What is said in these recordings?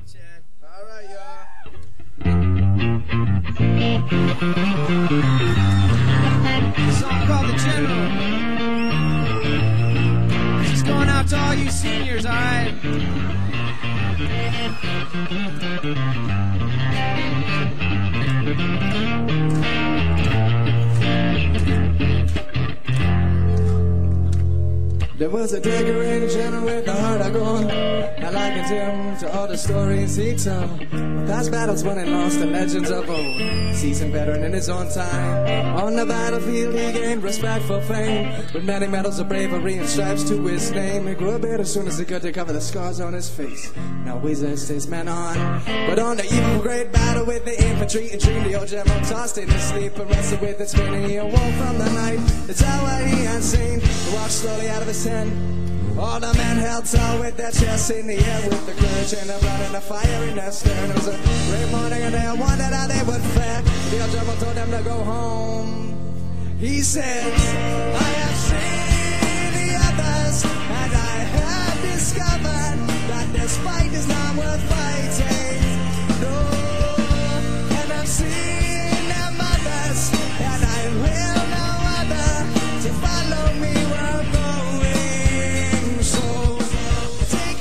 Chad. All right, y'all. A song called The General. This is going out to all you seniors, all right? There was a decorated general with a heart of gold. I likened him to all the stories he told. Past battles won and lost, the legends of old. Seasoned veteran in his own time. On the battlefield he gained respectful fame, with many medals of bravery and stripes to his name. He grew a beard as soon as he could to cover the scars on his face. Now he's a statesman on. But on the eve of a great battle with the infantry and dream, the old general tossed in his sleep and wrestled with its meaning. He awoke from the night, the tower he had seen. He walked slowly out of his tent. All the men held tall with their chests in the air, with the courage and the blood and the fire in their stern. It was a great morning and they wondered how they would fare. The old general told them to go home. He said, I have seen the others, and I have discovered that this fight is not worth fighting. No, and I've seen their mothers, and I will know other to follow me where I'm going.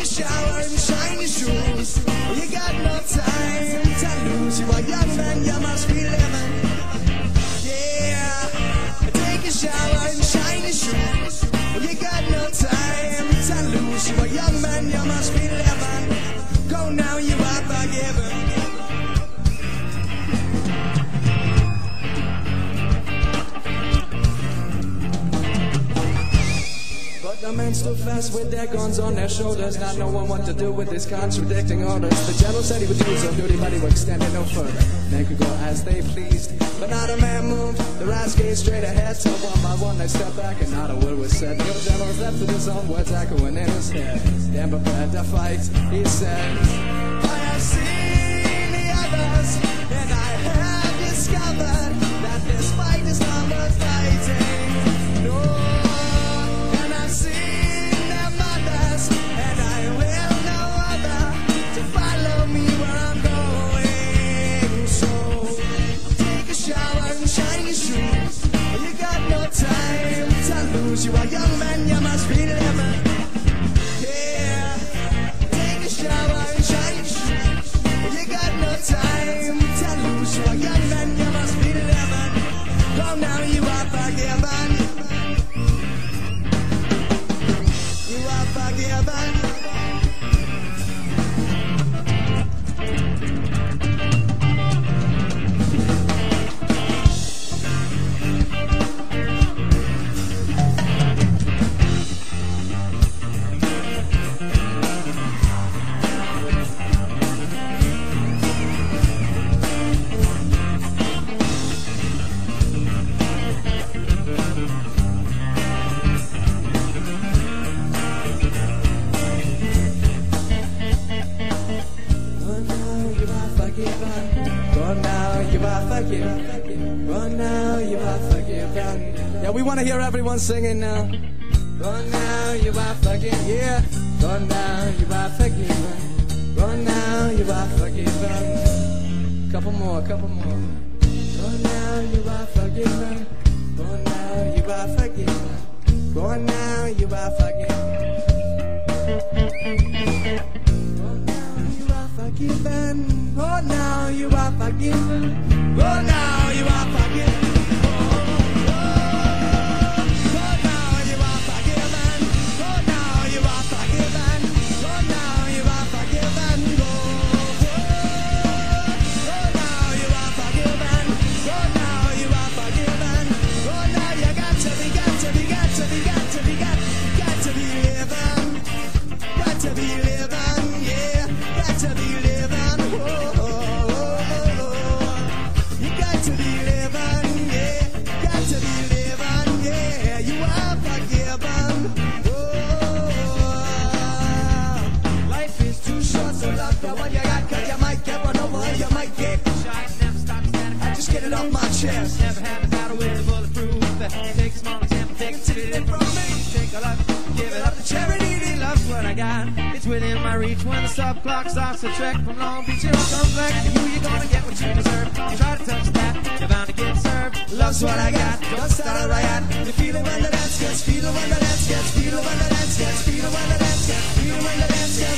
Shower and shine your shoes. You got no time to lose. You are young man, you must be living. Yeah, take a shower and shine your shoes. You got no time to lose. You are young man, you must be living. Go now, you are forgiven. The men stood fast with their guns on their shoulders, not knowing what to do with his contradicting orders. The general said he would do his own duty, but he would extend it no further. Men could go as they pleased, but not a man moved. The rats gazed straight ahead, till one by one they stepped back and not a word was said. The old general was left with his own words echoing in his head. Then prepared to fight, he said, I have seen the others, and I have discovered that this fight is not worth fighting. No. I've seen their mothers, and I will know other to follow me where I'm going. So take a shower and shine your shoes. You got no time to lose. You are young man, you must be living. Yeah, take a shower and shine your shoes. You got no time to lose. You are young man, you must be living. Go now, you are forgiven. You are forgiven. Yeah, we want to hear everyone singing now. Run now, you are forgiven. Yeah. Run now, you are forgiven. Run now, you are forgiven. Couple more, couple more. Run now, you are forgiven. Run now, you are forgiven. Run now, you are forgiven. Run now, you are forgiven. Run now, you are forgiven. Run now, you are forgiven. Never had a battle with a bulletproof. Take a small example, take it from me. Take a life, give it up to charity. Love's what I got. It's within my reach. When the sub clock starts to trek from Long Beach, it all comes back to you. You're gonna get what you deserve. You try to touch that, you're bound to get served. Love's what I got, don't start a riot. You feel it when the dance gets, feel it when the dance gets, feel it when the dance gets, feel it when the dance gets, feel it when the dance gets.